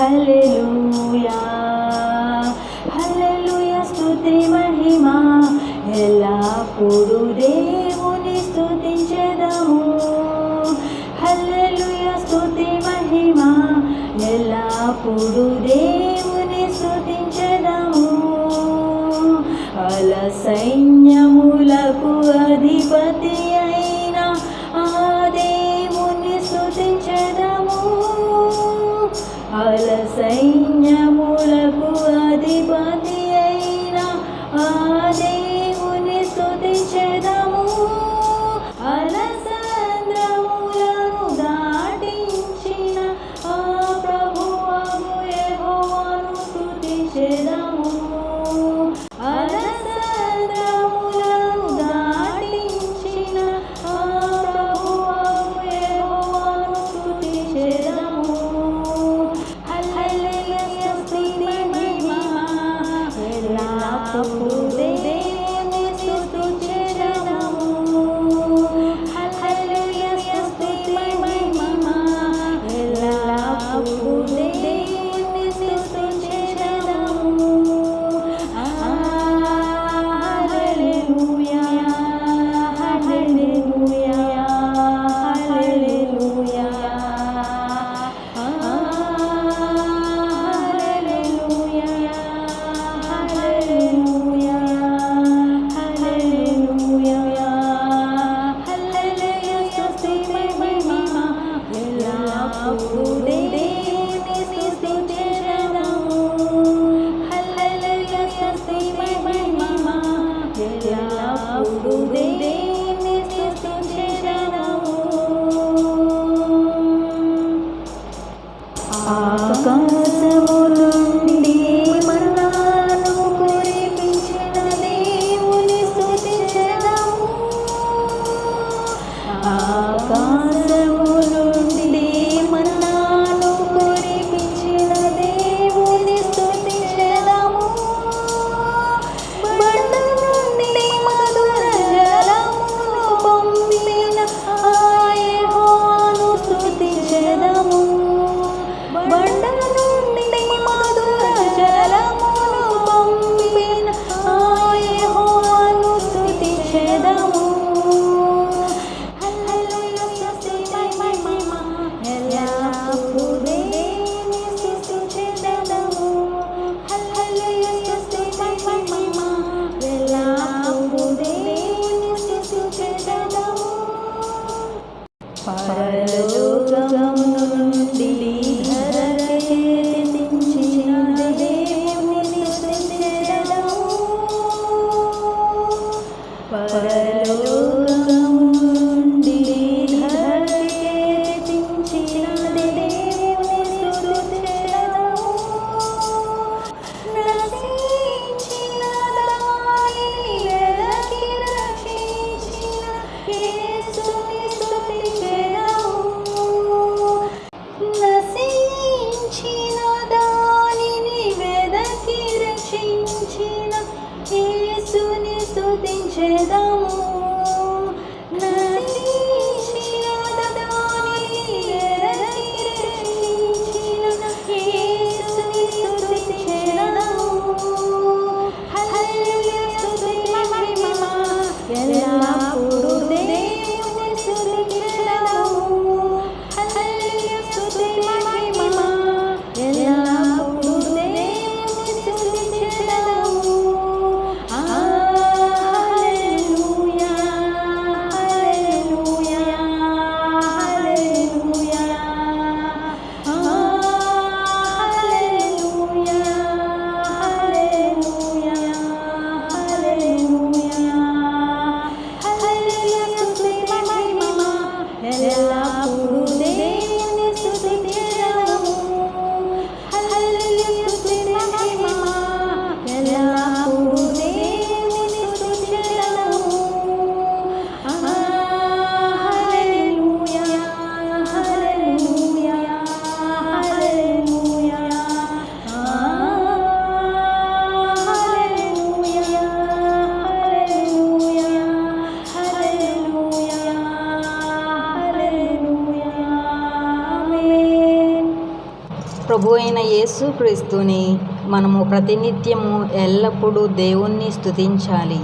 హల్లెలూయా హల్లెలూయా స్తుతి మహిమ ఎల్లప్పుడూ దేవుని స్తుతించెదము. హల్లెలూయా స్తుతి మహిమ ఎల్లప్పుడూ దేవుని స్తుతించెదము. అల సైన్యములకు అధిపతి అయిన ఆ దేవుని స్తుతించెదము. అల సైన్యములకు అధిపతి అయిన ఆ దేవుని స్తుతించెదము. అలసంద్రములను దాటించిన ఆ ప్రభువగు యెహోవాను స్తుతించెదము. అలసంద్రములను దాటించిన ఆ ప్రభువగు యెహోవాను స్తుతించెదము. హల్లెలూయా స్తుతి మహిమ ఎల్లప్పుడూ దేవుని స్తుతించెదము. హల్లెలూయా స్తుతి మహిమ ఎల్లప్పుడూ దేవుని స్తుతించెదము. హల్లెలూయా హల్లెలూయా హల్లెలూయా హల్లెలూయా హల్లెలూయా హల్లెలూయా హల్లెలూయా స్తుతి మహిమ ఎల్లప్పుడూ దేవుని స్తుతించెదము. హల్లెలూయా స్తుతి మహిమ ఎల్లప్పుడూ దేవుని స్తుతించెదము. ఆకాశము నుండి మన్నాను కురిపించిన దేవుని స్తుతించెదము. ఆకాశము నుండి మన్నాను కురిపించిన దేవుని స్తుతించెదము. బండ నుండి మధుర జలమును పంపిన ఆ యెహోవాను స్తుతించెదము. బండ నుండి ప్రభు అయిన యేసుక్రీస్తుని మనము ప్రతినిత్యము ఎల్లప్పుడూ దేవుణ్ణి స్తుతించాలి.